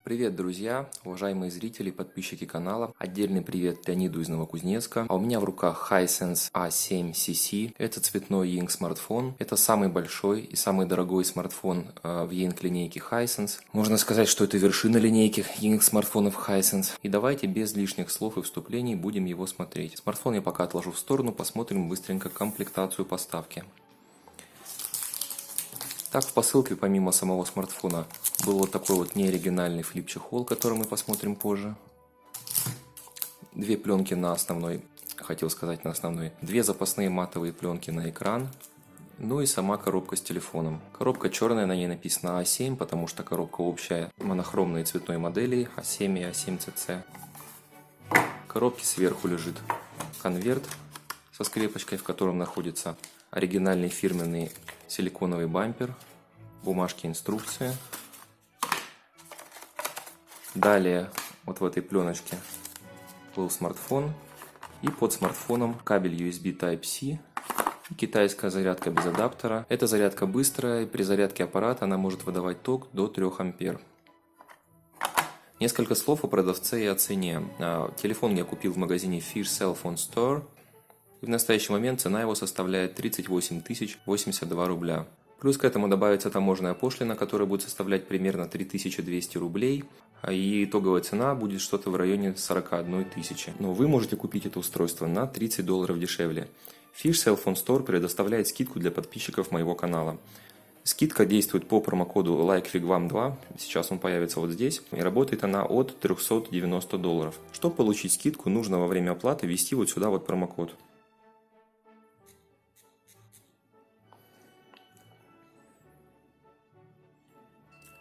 Привет, друзья, уважаемые зрители, подписчики канала. Отдельный привет Леониду из Новокузнецка. А у меня в руках Hisense A7CC. Это цветной E-Ink смартфон. Это самый большой и самый дорогой смартфон в E-Ink линейке Hisense. Можно сказать, что это вершина линейки E-Ink смартфонов Hisense. И давайте без лишних слов и вступлений будем его смотреть. Смартфон я пока отложу в сторону, посмотрим быстренько комплектацию поставки. Так, в посылке помимо самого смартфона был вот такой вот неоригинальный флип-чехол, который мы посмотрим позже. Две пленки на основной, две запасные матовые пленки на экран. Ну и сама коробка с телефоном. Коробка черная, на ней написано A7, потому что коробка общая монохромной цветной модели A7 и A7CC. В коробке сверху лежит конверт со скрепочкой, в котором находится оригинальный фирменный силиконовый бампер, бумажки инструкции. Далее вот в этой пленочке был смартфон, и под смартфоном кабель USB Type-C и китайская зарядка без адаптера. Эта зарядка быстрая, и при зарядке аппарата она может выдавать ток до 3 ампер. Несколько слов о продавце и о цене. Телефон я купил в магазине Fish Cell Phone Store. И в настоящий момент цена его составляет 38 082 рубля. Плюс к этому добавится таможенная пошлина, которая будет составлять примерно 3200 рублей. И итоговая цена будет что-то в районе 41 тысячи. Но вы можете купить это устройство на $30 дешевле. Fish Cell Phone Store предоставляет скидку для подписчиков моего канала. Скидка действует по промокоду LikeFigWam2, сейчас он появится вот здесь, и работает она от $390. Чтобы получить скидку, нужно во время оплаты ввести вот сюда вот промокод.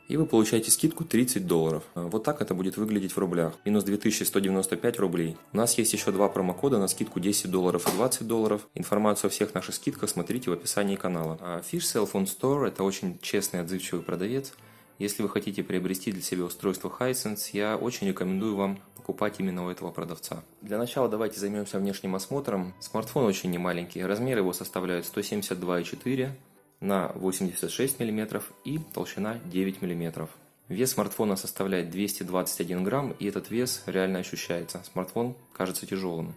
И вы получаете скидку $30. Вот так это будет выглядеть в рублях. Минус 2195 рублей. У нас есть еще два промокода на скидку $10 и $20. Информацию о всех наших скидках смотрите в описании канала. Fish Cell Phone Store – это очень честный, отзывчивый продавец. Если вы хотите приобрести для себя устройство Hisense, я очень рекомендую вам покупать именно у этого продавца. Для начала давайте займемся внешним осмотром. Смартфон очень немаленький. Размер его составляет 172,4 на 86 мм и толщина 9 мм. Вес смартфона составляет 221 грамм, и этот вес реально ощущается. Смартфон кажется тяжелым.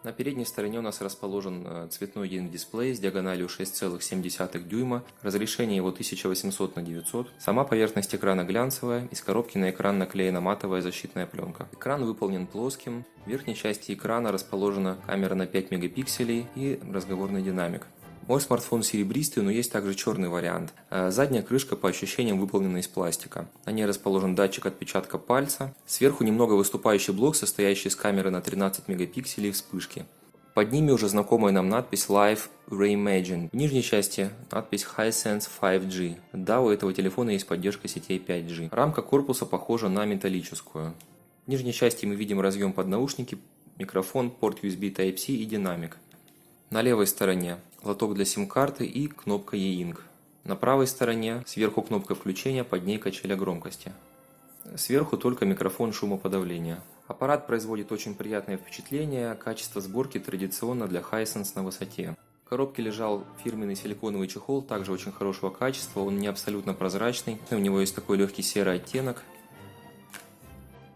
На передней стороне у нас расположен цветной E-Ink дисплей с диагональю 6,7 дюйма, разрешение его 1800 на 900. Сама поверхность экрана глянцевая, из коробки на экран наклеена матовая защитная пленка. Экран выполнен плоским, в верхней части экрана расположена камера на 5 мегапикселей и разговорный динамик. Мой смартфон серебристый, но есть также черный вариант. Задняя крышка по ощущениям выполнена из пластика. На ней расположен датчик отпечатка пальца. Сверху немного выступающий блок, состоящий из камеры на 13 мегапикселей и вспышки. Под ними уже знакомая нам надпись Live Reimagine. В нижней части надпись Hisense 5G. Да, у этого телефона есть поддержка сетей 5G. Рамка корпуса похожа на металлическую. В нижней части мы видим разъем под наушники, микрофон, порт USB Type-C и динамик. На левой стороне лоток для сим-карты и кнопка E-Ink. На правой стороне сверху кнопка включения, под ней качеля громкости. Сверху только микрофон шумоподавления. Аппарат производит очень приятное впечатление, качество сборки традиционно для Hisense на высоте. В коробке лежал фирменный силиконовый чехол, также очень хорошего качества, он не абсолютно прозрачный, у него есть такой легкий серый оттенок.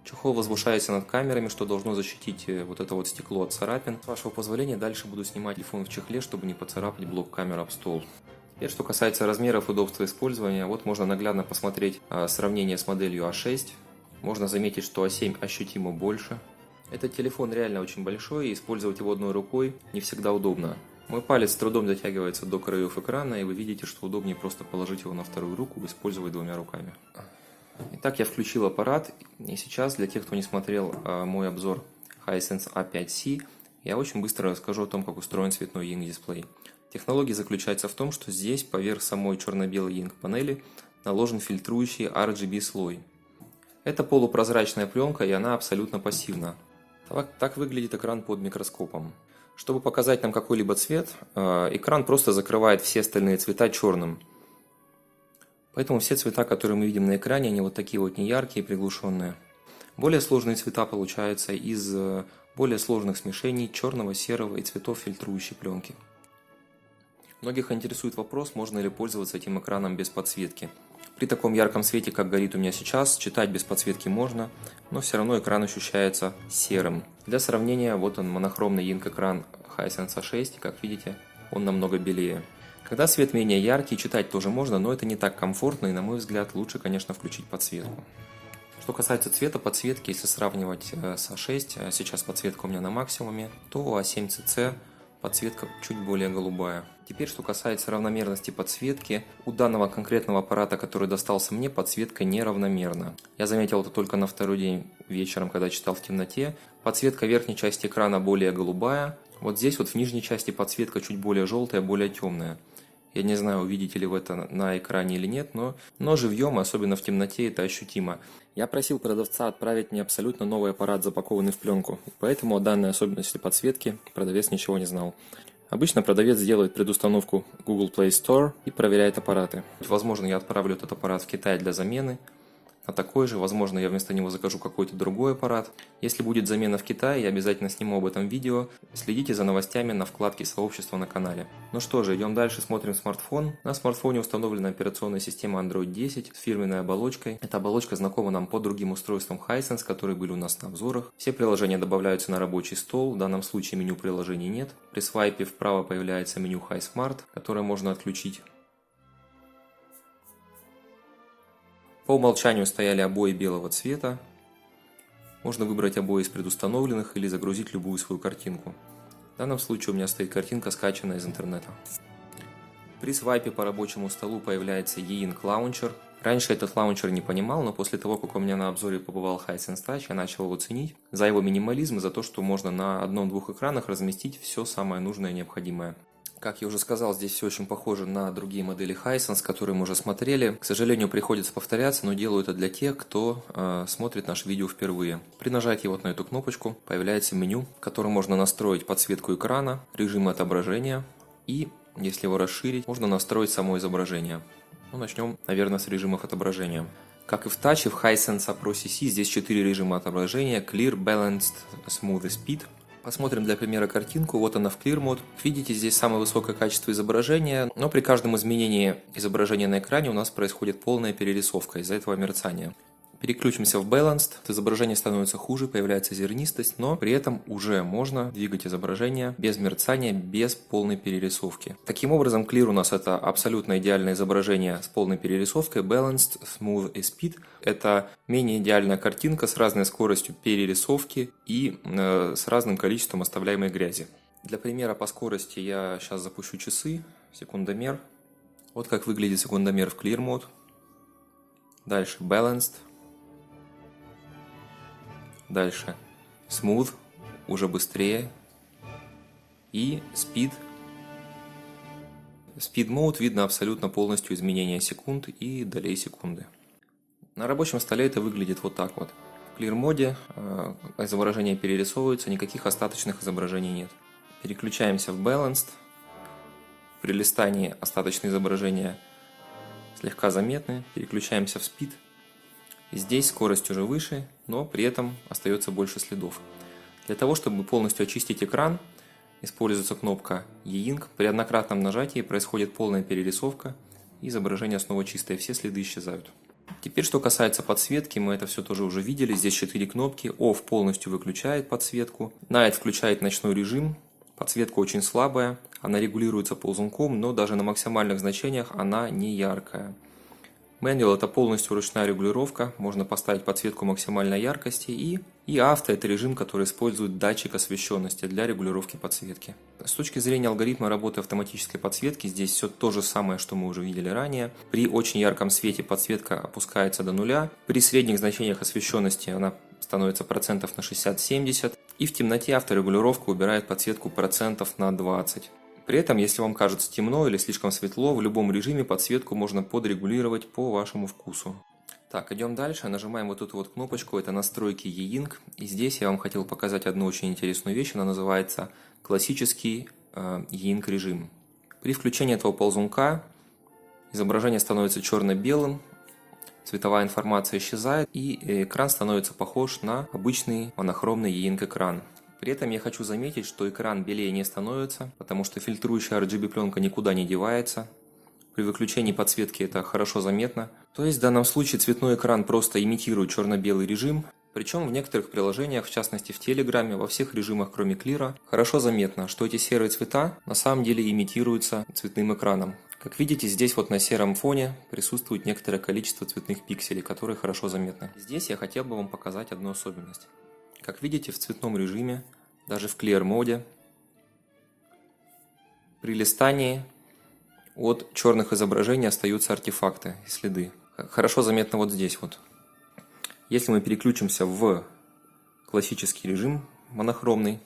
Чехол возвышается над камерами, что должно защитить вот это вот стекло от царапин. С вашего позволения дальше буду снимать телефон в чехле, чтобы не поцарапать блок камеры об стол. Теперь, что касается размеров и удобства использования, вот можно наглядно посмотреть сравнение с моделью A6. Можно заметить, что A7 ощутимо больше. Этот телефон реально очень большой, и использовать его одной рукой не всегда удобно. Мой палец с трудом дотягивается до краев экрана, и вы видите, что удобнее просто положить его на вторую руку и использовать двумя руками. Итак, я включил аппарат, и сейчас для тех, кто не смотрел мой обзор Hisense A5C, я очень быстро расскажу о том, как устроен цветной E-Ink дисплей. Технология заключается в том, что здесь поверх самой черно-белой E-Ink панели наложен фильтрующий RGB слой. Это полупрозрачная пленка, и она абсолютно пассивна. Так выглядит экран под микроскопом. Чтобы показать нам какой-либо цвет, экран просто закрывает все остальные цвета черным. Поэтому все цвета, которые мы видим на экране, они вот такие вот неяркие, приглушенные. Более сложные цвета получаются из более сложных смешений черного, серого и цветов фильтрующей пленки. Многих интересует вопрос, можно ли пользоваться этим экраном без подсветки. При таком ярком свете, как горит у меня сейчас, читать без подсветки можно, но все равно экран ощущается серым. Для сравнения, вот он, монохромный E-Ink экран Hisense A6, как видите, он намного белее. Когда свет менее яркий, читать тоже можно, но это не так комфортно, и на мой взгляд лучше, конечно, включить подсветку. Что касается цвета подсветки, если сравнивать с A6, сейчас подсветка у меня на максимуме, то у A7CC подсветка чуть более голубая. Теперь, что касается равномерности подсветки, у данного конкретного аппарата, который достался мне, подсветка неравномерна. Я заметил это только на второй день вечером, когда читал в темноте. Подсветка верхней части экрана более голубая. Вот здесь вот в нижней части подсветка чуть более желтая, более темная. Я не знаю, увидите ли вы это на экране или нет, но живьем, особенно в темноте, это ощутимо. Я просил продавца отправить мне абсолютно новый аппарат, запакованный в пленку, поэтому о данной особенности подсветки продавец ничего не знал. Обычно продавец делает предустановку Google Play Store и проверяет аппараты. Возможно, я отправлю этот аппарат в Китай для замены, а такой же, возможно, я вместо него закажу какой-то другой аппарат. Если будет замена в Китае, я обязательно сниму об этом видео. Следите за новостями на вкладке сообщества на канале. Ну что же, идем дальше, смотрим смартфон. На смартфоне установлена операционная система Android 10 с фирменной оболочкой. Эта оболочка знакома нам по другим устройствам Hisense, которые были у нас на обзорах. Все приложения добавляются на рабочий стол, в данном случае меню приложений нет. При свайпе вправо появляется меню HiSmart, которое можно отключить. По умолчанию стояли обои белого цвета. Можно выбрать обои из предустановленных или загрузить любую свою картинку. В данном случае у меня стоит картинка, скачанная из интернета. При свайпе по рабочему столу появляется E-Ink Launcher. Раньше этот лаунчер не понимал, но после того, как у меня на обзоре побывал Hisense Touch, я начал его ценить за его минимализм и за то, что можно на одном-двух экранах разместить все самое нужное и необходимое. Как я уже сказал, здесь все очень похоже на другие модели Hisense, которые мы уже смотрели. К сожалению, приходится повторяться, но делаю это для тех, кто смотрит наше видео впервые. При нажатии вот на эту кнопочку появляется меню, в котором можно настроить подсветку экрана, режим отображения и, если его расширить, можно настроить само изображение. Ну, начнем, наверное, с режимов отображения. Как и в Touch, в Hisense Pro CC здесь 4 режима отображения: Clear, Balanced, Smooth и Speed. Посмотрим для примера картинку, вот она в Clear Mode. Видите, здесь самое высокое качество изображения, но при каждом изменении изображения на экране у нас происходит полная перерисовка из-за этого мерцания. Переключимся в Balanced, изображение становится хуже, появляется зернистость, но при этом уже можно двигать изображение без мерцания, без полной перерисовки. Таким образом, Clear у нас это абсолютно идеальное изображение с полной перерисовкой, Balanced, Smooth и Speed это менее идеальная картинка с разной скоростью перерисовки и с разным количеством оставляемой грязи. Для примера по скорости я сейчас запущу часы, секундомер. Вот как выглядит секундомер в Clear Mode. Дальше Balanced. Дальше Smooth, уже быстрее. И Speed. Speed Mode видно абсолютно полностью изменение секунд и долей секунды. На рабочем столе это выглядит вот так вот. В Clear моде изображение перерисовывается, никаких остаточных изображений нет. Переключаемся в Balanced. При листании остаточные изображения слегка заметны. Переключаемся в Speed. Здесь скорость уже выше, но при этом остается больше следов. Для того, чтобы полностью очистить экран, используется кнопка E-Ink. При однократном нажатии происходит полная перерисовка, и изображение снова чистое, все следы исчезают. Теперь, что касается подсветки, мы это все тоже уже видели. Здесь 4 кнопки. Off полностью выключает подсветку. Night включает ночной режим. Подсветка очень слабая, она регулируется ползунком, но даже на максимальных значениях она не яркая. Manual это полностью ручная регулировка, можно поставить подсветку максимальной яркости, и авто это режим, который использует датчик освещенности для регулировки подсветки. С точки зрения алгоритма работы автоматической подсветки, здесь все то же самое, что мы уже видели ранее. При очень ярком свете подсветка опускается до нуля, при средних значениях освещенности она становится процентов на 60-70, и в темноте авторегулировка убирает подсветку процентов на 20. При этом, если вам кажется темно или слишком светло, в любом режиме подсветку можно подрегулировать по вашему вкусу. Так, идем дальше. Нажимаем вот эту вот кнопочку, это настройки E-Ink. И здесь я вам хотел показать одну очень интересную вещь, она называется классический E-Ink режим. При включении этого ползунка изображение становится черно-белым, цветовая информация исчезает, и экран становится похож на обычный монохромный E-Ink экран. При этом я хочу заметить, что экран белее не становится, потому что фильтрующая RGB пленка никуда не девается. При выключении подсветки это хорошо заметно. То есть в данном случае цветной экран просто имитирует черно-белый режим. Причем в некоторых приложениях, в частности в Телеграме, во всех режимах кроме Clear, хорошо заметно, что эти серые цвета на самом деле имитируются цветным экраном. Как видите, здесь вот на сером фоне присутствует некоторое количество цветных пикселей, которые хорошо заметны. Здесь я хотел бы вам показать одну особенность. Как видите, в цветном режиме, даже в Clear моде, при листании от черных изображений остаются артефакты и следы. Хорошо заметно вот здесь вот. Если мы переключимся в классический режим, монохромный,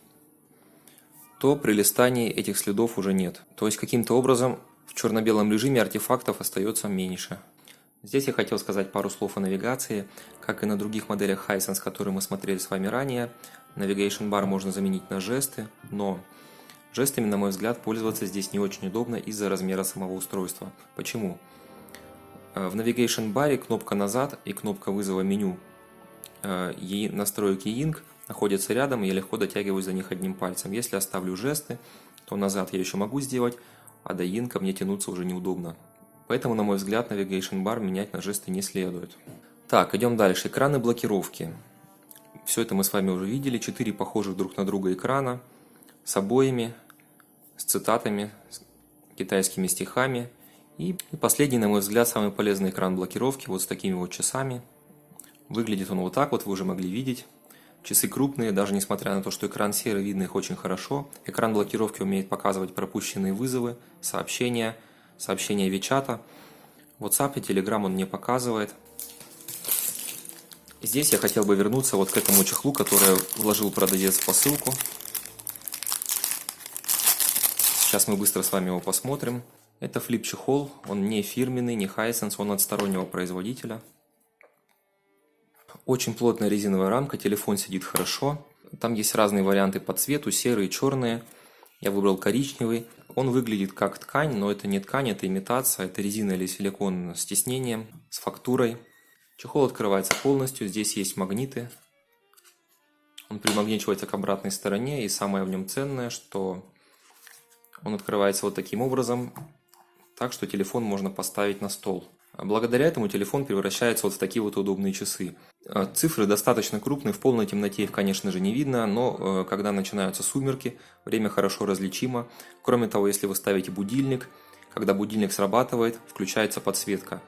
то при листании этих следов уже нет. То есть каким-то образом в черно-белом режиме артефактов остается меньше. Здесь я хотел сказать пару слов о навигации. Как и на других моделях Hisense, которые мы смотрели с вами ранее, Navigation Bar можно заменить на жесты, но жестами, на мой взгляд, пользоваться здесь не очень удобно из-за размера самого устройства. Почему? В Navigation Bar кнопка «Назад» и кнопка вызова меню и настройки E-Ink находятся рядом, и я легко дотягиваюсь до них одним пальцем. Если оставлю жесты, то назад я еще могу сделать, а до E-Ink мне тянуться уже неудобно. Поэтому, на мой взгляд, Navigation Bar менять на жесты не следует. Так, идем дальше. Экраны блокировки. Все это мы с вами уже видели. 4 похожих друг на друга экрана с обоями, с цитатами, с китайскими стихами. И последний, на мой взгляд, самый полезный экран блокировки вот с такими вот часами. Выглядит он вот так вот, вы уже могли видеть. Часы крупные, даже несмотря на то, что экран серый, видно их очень хорошо. Экран блокировки умеет показывать пропущенные вызовы, сообщения WeChat. WhatsApp и Telegram он не показывает. Здесь я хотел бы вернуться вот к этому чехлу, который вложил продавец в посылку. Сейчас мы быстро с вами его посмотрим. Это флип-чехол, он не фирменный, не Hisense, он от стороннего производителя. Очень плотная резиновая рамка, телефон сидит хорошо. Там есть разные варианты по цвету, серые, черные. Я выбрал коричневый. Он выглядит как ткань, но это не ткань, это имитация. Это резина или силикон с тиснением, с фактурой. Чехол открывается полностью, здесь есть магниты. Он примагничивается к обратной стороне, и самое в нем ценное, что он открывается вот таким образом, так что телефон можно поставить на стол. Благодаря этому телефон превращается вот в такие вот удобные часы. Цифры достаточно крупные, в полной темноте их, конечно же, не видно, но когда начинаются сумерки, время хорошо различимо. Кроме того, если вы ставите будильник, когда будильник срабатывает, включается подсветка.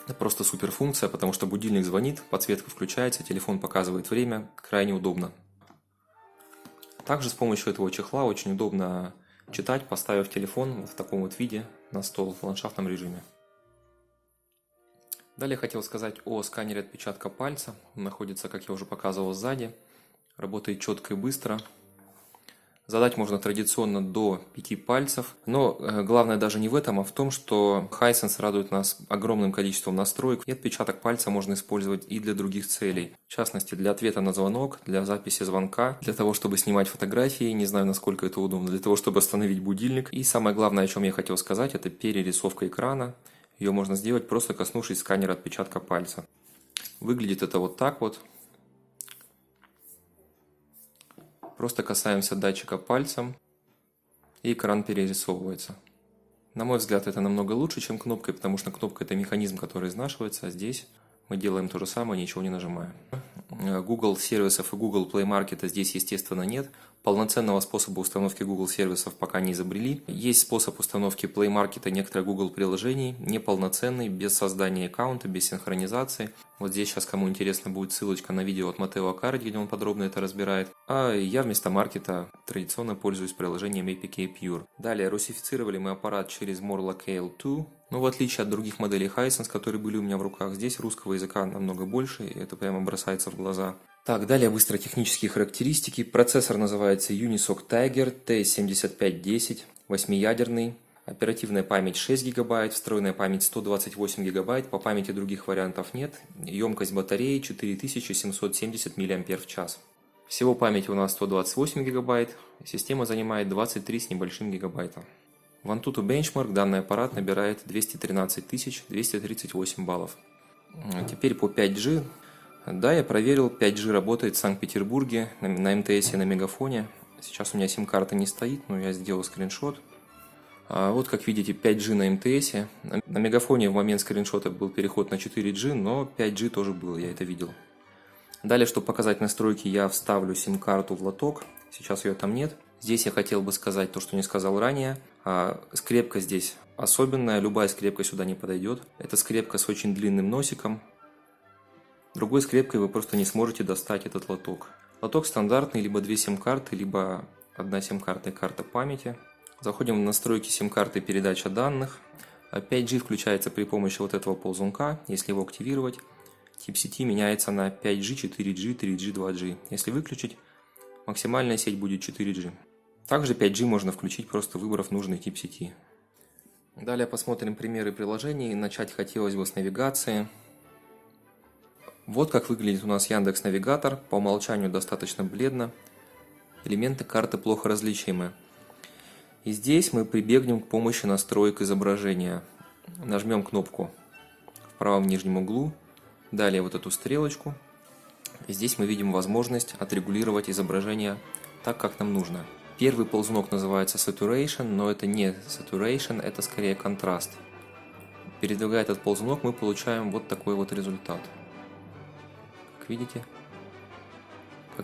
Это просто супер функция, потому что будильник звонит, подсветка включается, телефон показывает время, крайне удобно. Также с помощью этого чехла очень удобно читать, поставив телефон в таком вот виде на стол в ландшафтном режиме. Далее хотел сказать о сканере отпечатка пальца. Он находится, как я уже показывал, сзади. Работает четко и быстро. Задать можно традиционно до 5 пальцев. Но главное даже не в этом, а в том, что Hisense радует нас огромным количеством настроек. И отпечаток пальца можно использовать и для других целей. В частности, для ответа на звонок, для записи звонка, для того, чтобы снимать фотографии. Не знаю, насколько это удобно. Для того, чтобы остановить будильник. И самое главное, о чем я хотел сказать, это перерисовка экрана. Ее можно сделать, просто коснувшись сканера отпечатка пальца. Выглядит это вот так вот. Просто касаемся датчика пальцем, и экран перерисовывается. На мой взгляд, это намного лучше, чем кнопкой, потому что кнопка – это механизм, который изнашивается, а здесь мы делаем то же самое, ничего не нажимая. Google сервисов и Google Play Market здесь, естественно, нет. Полноценного способа установки Google сервисов пока не изобрели. Есть способ установки Play Market и некоторых Google приложений, неполноценный, без создания аккаунта, без синхронизации. Вот здесь сейчас, кому интересно, будет ссылочка на видео от Матео Аккарди, где он подробно это разбирает. А я вместо маркета традиционно пользуюсь приложением APK Pure. Далее, русифицировали мы аппарат через Morlocale 2. Но в отличие от других моделей Hisense, которые были у меня в руках, здесь русского языка намного больше, и это прямо бросается в глаза. Так, далее быстро технические характеристики. Процессор называется Unisoc Tiger T7510, 8-ядерный. Оперативная память 6 ГБ, встроенная память 128 ГБ, по памяти других вариантов нет. Емкость батареи 4770 мАч. Всего памяти у нас 128 ГБ, система занимает 23 с небольшим гигабайта. В Antutu Benchmark данный аппарат набирает 213 238 баллов. Теперь по 5G. Да, я проверил, 5G работает в Санкт-Петербурге на МТС и на Мегафоне. Сейчас у меня сим-карта не стоит, но я сделал скриншот. Вот как видите 5G на МТС. На Мегафоне в момент скриншота был переход на 4G, но 5G тоже был, я это видел. Далее, чтобы показать настройки, я вставлю сим-карту в лоток. Сейчас ее там нет. Здесь я хотел бы сказать то, что не сказал ранее. Скрепка здесь особенная, любая скрепка сюда не подойдет. Это скрепка с очень длинным носиком. Другой скрепкой вы просто не сможете достать этот лоток. Лоток стандартный, либо 2 сим-карты, либо одна сим-карта и карта памяти. Заходим в настройки сим-карты передача данных. 5G включается при помощи вот этого ползунка, если его активировать. Тип сети меняется на 5G, 4G, 3G, 2G. Если выключить, максимальная сеть будет 4G. Также 5G можно включить, просто выбрав нужный тип сети. Далее посмотрим примеры приложений. Начать хотелось бы с навигации. Вот как выглядит у нас Яндекс.Навигатор. По умолчанию достаточно бледно. Элементы карты плохо различимы. И здесь мы прибегнем к помощи настроек изображения. Нажмем кнопку в правом нижнем углу. Далее вот эту стрелочку. И здесь мы видим возможность отрегулировать изображение так, как нам нужно. Первый ползунок называется Saturation, но это не Saturation, это скорее контраст. Передвигая этот ползунок, мы получаем вот такой вот результат. Как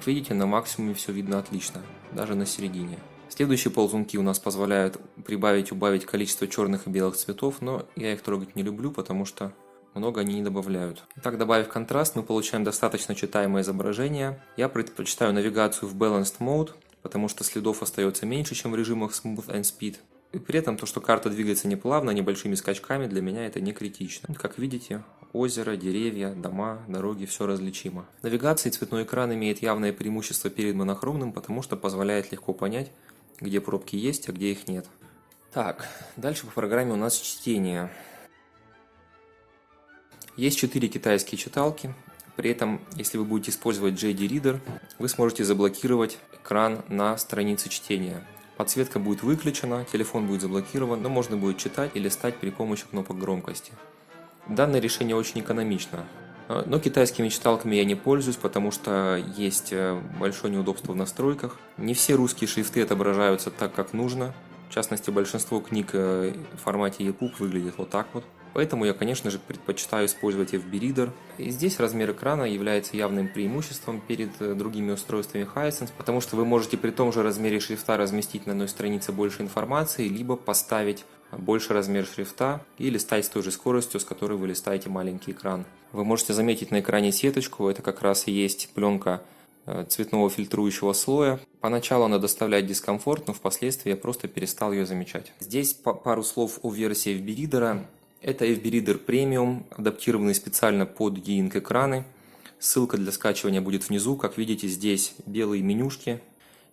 видите, на максимуме все видно отлично, даже на середине. Следующие ползунки у нас позволяют прибавить-убавить количество черных и белых цветов, но я их трогать не люблю, потому что много они не добавляют. Итак, добавив контраст, мы получаем достаточно читаемое изображение. Я предпочитаю навигацию в Balanced Mode, потому что следов остается меньше, чем в режимах Smooth and Speed. И при этом то, что карта двигается не плавно, небольшими скачками, для меня это не критично. Как видите, озеро, деревья, дома, дороги, все различимо. В навигации цветной экран имеет явное преимущество перед монохромным, потому что позволяет легко понять, где пробки есть, а где их нет. Так, дальше по программе у нас чтение. Есть 4 китайские читалки. При этом, если вы будете использовать JD Reader, вы сможете заблокировать экран на странице чтения. Подсветка будет выключена, телефон будет заблокирован, но можно будет читать и листать при помощи кнопок громкости. Данное решение очень экономично. Но китайскими читалками я не пользуюсь, потому что есть большое неудобство в настройках. Не все русские шрифты отображаются так, как нужно. В частности, большинство книг в формате EPUB выглядит вот так вот. Поэтому я, конечно же, предпочитаю использовать FB Reader. И здесь размер экрана является явным преимуществом перед другими устройствами Hisense, потому что вы можете при том же размере шрифта разместить на одной странице больше информации, либо поставить больше размер шрифта и листать с той же скоростью, с которой вы листаете маленький экран. Вы можете заметить на экране сеточку, это как раз и есть пленка цветного фильтрующего слоя. Поначалу она доставляет дискомфорт, но впоследствии я просто перестал ее замечать. Здесь пару слов о версии FB Reader. Это FB Reader Premium, адаптированный специально под E-Ink экраны. Ссылка для скачивания будет внизу. Как видите, здесь белые менюшки.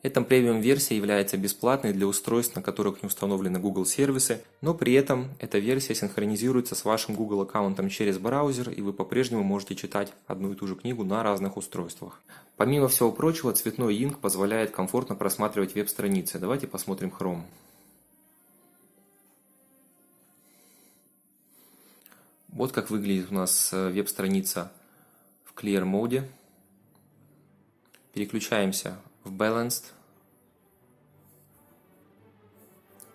Эта премиум-версия является бесплатной для устройств, на которых не установлены Google сервисы, но при этом эта версия синхронизируется с вашим Google аккаунтом через браузер, и вы по-прежнему можете читать одну и ту же книгу на разных устройствах. Помимо всего прочего, цветной E-Ink позволяет комфортно просматривать веб-страницы. Давайте посмотрим Chrome. Вот как выглядит у нас веб-страница в Clear Mode. Переключаемся в Balanced.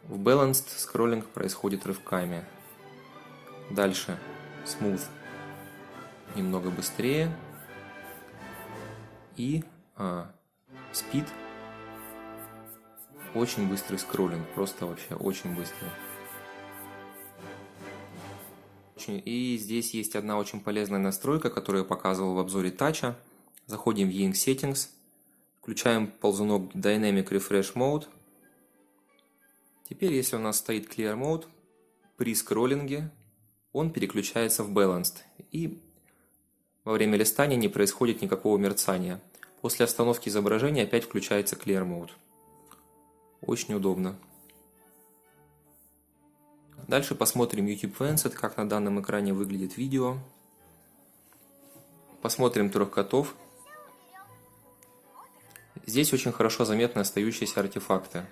В Balanced скроллинг происходит рывками. Дальше Smooth немного быстрее. И Speed очень быстрый скроллинг, просто вообще очень быстрый. И здесь есть одна очень полезная настройка, которую я показывал в обзоре тача. Заходим в E-Ink Settings, включаем ползунок Dynamic Refresh Mode. Теперь, если у нас стоит Clear Mode, при скроллинге он переключается в Balanced. И во время листания не происходит никакого мерцания. После остановки изображения опять включается Clear Mode. Очень удобно. Дальше посмотрим YouTube Vancet, как на данном экране выглядит видео. Посмотрим трех котов. Здесь очень хорошо заметны остающиеся артефакты.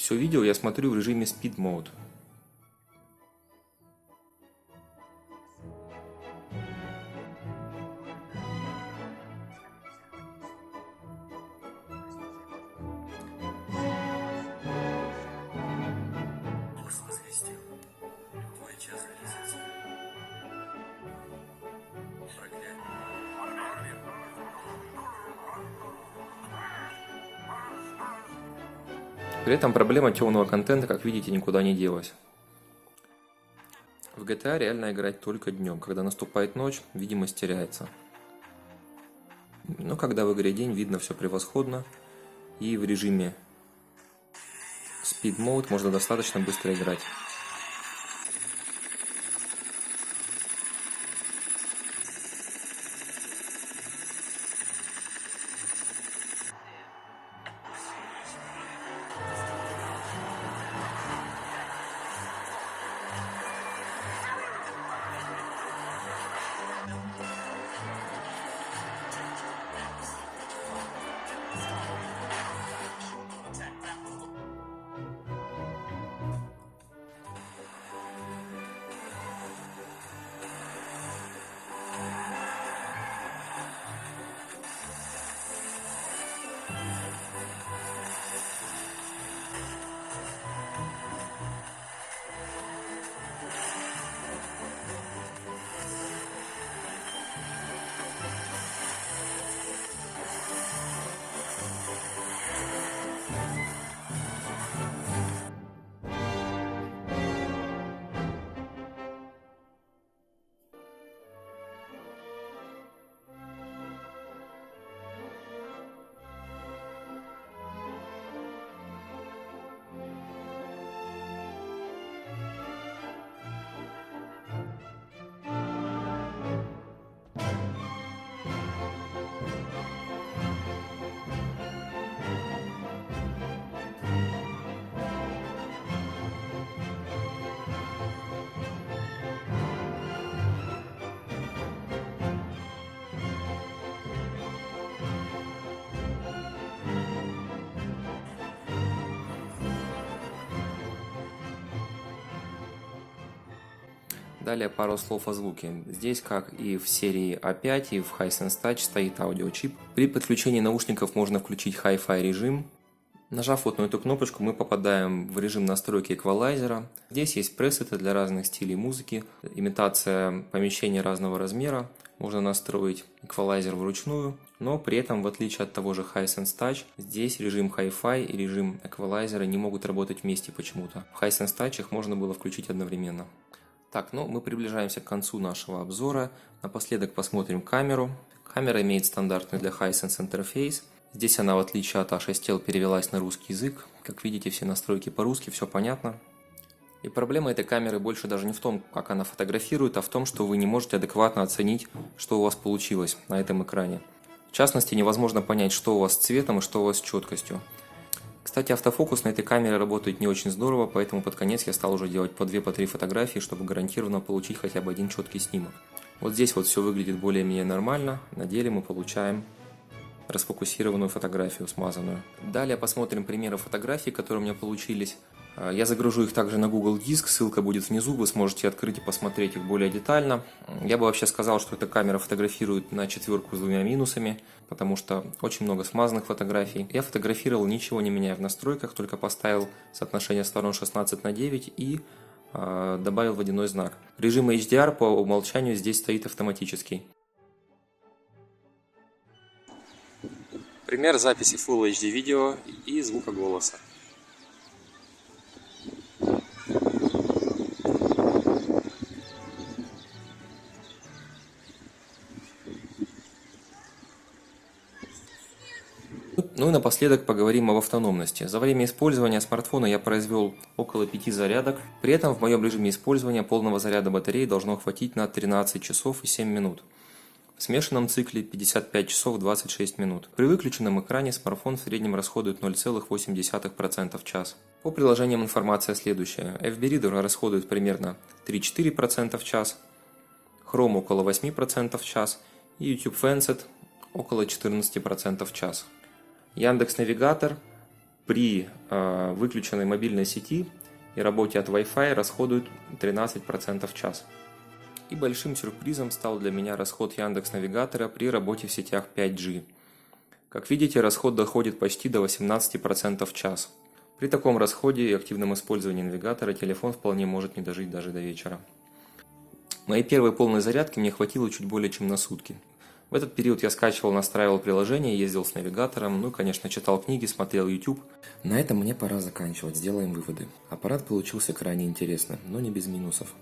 Все видео я смотрю в режиме Speed Mode. При этом проблема темного контента, как видите, никуда не делась. В GTA реально играть только днем. Когда наступает ночь, видимость теряется. Но когда в игре день, видно все превосходно. И в режиме Speed Mode можно достаточно быстро играть. Далее пару слов о звуке. Здесь, как и в серии A5 и в Hisense Touch, стоит аудиочип. При подключении наушников можно включить Hi-Fi режим. Нажав вот на эту кнопочку, мы попадаем в режим настройки эквалайзера. Здесь есть пресеты для разных стилей музыки, имитация помещения разного размера. Можно настроить эквалайзер вручную, но при этом, в отличие от того же Hisense Touch, здесь режим Hi-Fi и режим эквалайзера не могут работать вместе почему-то. В Hisense Touch их можно было включить одновременно. Так, ну мы приближаемся к концу нашего обзора. Напоследок посмотрим камеру. Камера имеет стандартный для Hisense интерфейс. Здесь она, в отличие от A6L, перевелась на русский язык. Как видите, все настройки по-русски, все понятно. И проблема этой камеры больше даже не в том, как она фотографирует, а в том, что вы не можете адекватно оценить, что у вас получилось на этом экране. В частности, невозможно понять, что у вас с цветом и что у вас с четкостью. Кстати, автофокус на этой камере работает не очень здорово, поэтому под конец я стал уже делать по 2-3 фотографии, чтобы гарантированно получить хотя бы один четкий снимок. Вот здесь вот все выглядит более-менее нормально, на деле мы получаем расфокусированную фотографию, смазанную. Далее посмотрим примеры фотографий, которые у меня получились. Я загружу их также на Google Диск, ссылка будет внизу, вы сможете открыть и посмотреть их более детально. Я бы вообще сказал, что эта камера фотографирует на 4 с 2 минусами, потому что очень много смазанных фотографий. Я фотографировал, ничего не меняя в настройках, только поставил соотношение сторон 16:9 и добавил водяной знак. Режим HDR по умолчанию здесь стоит автоматический. Пример записи Full HD видео и звука голоса. Ну и напоследок поговорим об автономности. За время использования смартфона я произвел около 5 зарядок. При этом в моем режиме использования полного заряда батареи должно хватить на 13 часов и 7 минут. В смешанном цикле 55 часов 26 минут. При выключенном экране смартфон в среднем расходует 0,8% в час. По приложениям информация следующая. FB Reader расходует примерно 3-4% в час, Chrome около 8% в час и YouTube Fancet около 14% в час. Яндекс Навигатор при выключенной мобильной сети и работе от Wi-Fi расходует 13% в час. И большим сюрпризом стал для меня расход Яндекс.Навигатора при работе в сетях 5G. Как видите, расход доходит почти до 18% в час. При таком расходе и активном использовании навигатора телефон вполне может не дожить даже до вечера. Моей первой полной зарядки мне хватило чуть более чем на сутки. В этот период я скачивал, настраивал приложение, ездил с навигатором, ну и, конечно, читал книги, смотрел YouTube. На этом мне пора заканчивать, сделаем выводы. Аппарат получился крайне интересным, но не без минусов.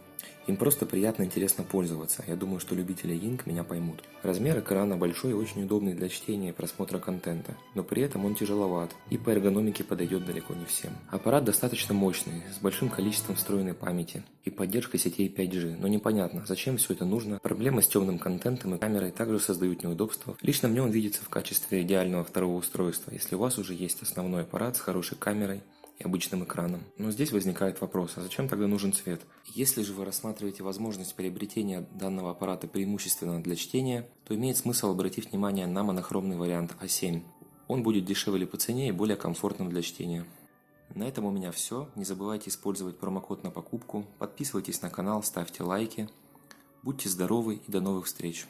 Им просто приятно и интересно пользоваться. Я думаю, что любители Ying меня поймут. Размер экрана большой и очень удобный для чтения и просмотра контента, но при этом он тяжеловат и по эргономике подойдет далеко не всем. Аппарат достаточно мощный, с большим количеством встроенной памяти и поддержкой сетей 5G, но непонятно, зачем все это нужно. Проблемы с темным контентом и камерой также создают неудобства. Лично мне он видится в качестве идеального второго устройства, если у вас уже есть основной аппарат с хорошей камерой и обычным экраном. Но здесь возникает вопрос, а зачем тогда нужен цвет? Если же вы рассматриваете возможность приобретения данного аппарата преимущественно для чтения, то имеет смысл обратить внимание на монохромный вариант А7. Он будет дешевле по цене и более комфортным для чтения. На этом у меня все. Не забывайте использовать промокод на покупку, подписывайтесь на канал, ставьте лайки. Будьте здоровы и до новых встреч!